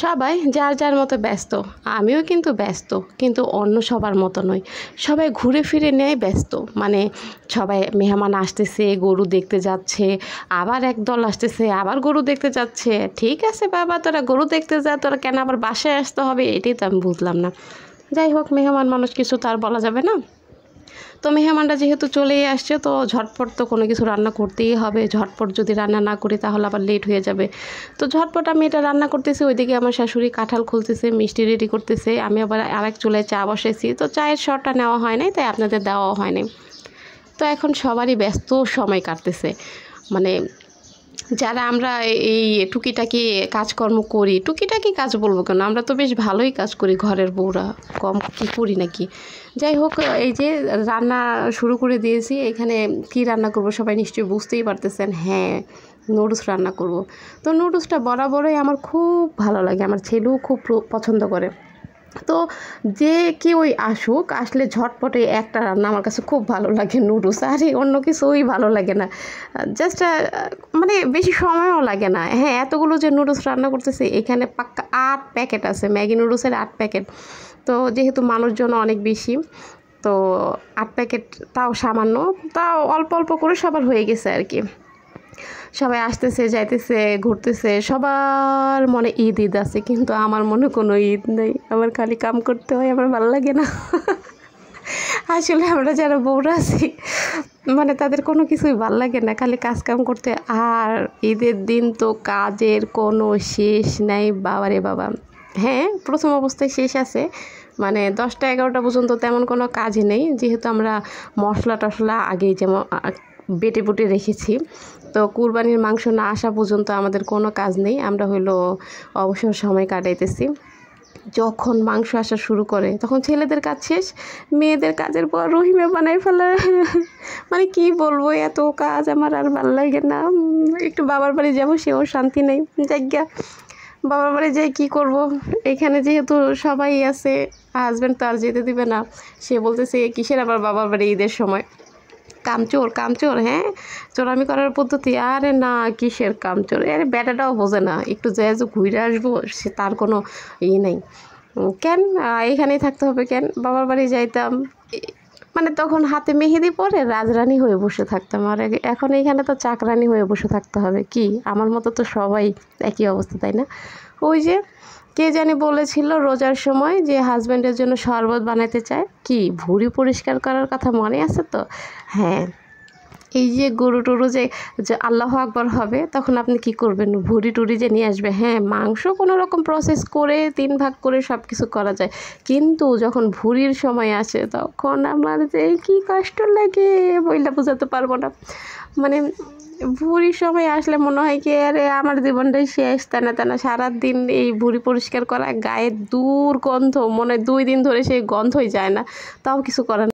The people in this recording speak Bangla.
সবাই যার যার মতো ব্যস্ত, আমিও কিন্তু ব্যস্ত, কিন্তু অন্য সবার মতো নয়। সবাই ঘুরে ফিরে নেয় ব্যস্ত, মানে সবাই মেহমান আসতেছে, গরু দেখতে যাচ্ছে, আবার একদল আসতেছে, আবার গরু দেখতে যাচ্ছে। ঠিক আছে বাবা, তোরা গরু দেখতে যা, তোরা কেন আবার বাসায় আসতে হবে? এটাই তো আমি বুঝলাম না। যাই হোক, মেহমান মানুষ, কিছু তার বলা যাবে না। তো মেহমানরা যেহেতু চলেই আসছে, তো ঝটপট তো কোনো কিছু রান্না করতেই হবে। ঝটপট যদি রান্না না করি তাহলে আবার লেট হয়ে যাবে। তো ঝটপট আমি এটা রান্না করতেছি, ওইদিকে আমার শাশুড়ি কাঁঠাল খুলতেছে, মিষ্টি রেডি করতেছে, আমি আবার আরেক চুলায় চা বসেছি। তো চায়ের শটটা নেওয়া হয় নাই, তাই আপনাদের দেওয়াও হয়নি। তো এখন সবারই ব্যস্ত সময় কাটতেছে, মানে যারা আমরা এই টুকিটাকি কাজকর্ম করি, টুকিটাকি কাজ বলবো কেন, আমরা তো বেশ ভালোই কাজ করি, ঘরের বউরা কম কি করি নাকি। যাই হোক, এই যে রান্না শুরু করে দিয়েছি। এখানে কি রান্না করব সবাই নিশ্চয়ই বুঝতেই পারতেছেন। হ্যাঁ, নুডলস রান্না করব। তো নুডলসটা বরাবরই আমার খুব ভালো লাগে, আমার ছেলেও খুব পছন্দ করে। তো যে কেউই আসুক, আসলে ঝটপটে একটা রান্না আমার কাছে খুব ভালো লাগে, নুডলস। আরে অন্য কিছুই ভালো লাগে না, জাস্ট মানে বেশি সময়ও লাগে না। হ্যাঁ, এতগুলো যে নুডলস রান্না করতেছি, এখানে পাক্কা 8 প্যাকেট আছে, ম্যাগি নুডলসের 8 প্যাকেট। তো যেহেতু মানুষজন অনেক বেশি, তো 8 প্যাকেট তাও সামান্য, তাও অল্প অল্প করে সবার হয়ে গেছে আর কি। সবাই আসতেছে, যাইতেছে, ঘুরতেছে, সবার মনে ঈদ ঈদ আছে, কিন্তু আমার মনে কোনো ঈদ নেই। আমার খালি কাম করতে হয়, আমার ভালো লাগে না। আসলে আমরা যারা বউরা আছি, মানে তাদের কোনো কিছুই ভাল লাগে না, খালি কাজ কাম করতে। আর ঈদের দিন তো কাজের কোনো শেষ নাই, বাবারে বাবা। হ্যাঁ, প্রথম অবস্থায় শেষ আছে, মানে 10টা 11টা পর্যন্ত তেমন কোনো কাজই নেই, যেহেতু আমরা মশলা টশলা আগেই যেমন বেটে বুটে রেখেছি। তো কুরবানির মাংস না আসা পর্যন্ত আমাদের কোনো কাজ নেই, আমরা হইলো অবসর সময় কাটাইতেছি। যখন মাংস আসা শুরু করে তখন ছেলেদের কাজ শেষ, মেয়েদের কাজের পর রহিমে বানাই ফেলে। মানে কি বলবো, এত কাজ আমার আর ভালো লাগে না। একটু বাবার বাড়ি যাবো, সেও শান্তি নেই। জায়গা বাবার বাড়ি যাই কি করব, এখানে যেহেতু সবাই আছে, হাজব্যান্ড তো আর যেতে দিবে না। সে বলতেছে কিসের আবার বাবার বাড়ি ঈদের সময়, কামচোর কামচোর। হ্যাঁ, চোরামি করার পদ্ধতি। আরে না, কিসের কামচোর, আরে বেটাটাও বোঝে না, একটু যেহেতু ঘুরে আসবো, সে তার কোনো ই নেই। কেন এখানেই থাকতে হবে, কেন বাবার বাড়ি যাইতাম, মানে তখন হাতে মেহেদি পরে রাজরানী হয়ে বসে থাকতাম। আর এখন এইখানে তো চাকরানি হয়ে বসে থাকতে হবে। কি আমার মতো তো সবাই একই অবস্থা, তাই না? ওই যে কে জানি বলেছিল রোজার সময় যে হাজব্যান্ডের জন্য শরবত বানাতে চায়, কি ভুঁড়ি পরিষ্কার করার কথা মনে আছে তো? হ্যাঁ, এই যে গরু টরু যে যে আল্লাহ আকবর হবে, তখন আপনি কি করবেন? ভুঁড়ি টুড়ি যে নিয়ে আসবে। হ্যাঁ, মাংস কোনো রকম প্রসেস করে 3 ভাগ করে সব কিছু করা যায়, কিন্তু যখন ভুঁড়ির সময় আসে তখন আমার যে কি কষ্ট লাগে বইলা বোঝাতে পারবো না। মানে ভুঁড়ির সময় আসলে মনে হয় কি, আরে আমার জীবনটাই শেষ, তেনা তেনা সারাদিন এই ভুঁড়ি পরিষ্কার করা, গায়ের দুর্গন্ধ, মনে 2 দিন ধরে সেই গন্ধই যায় না, তাও কিছু করার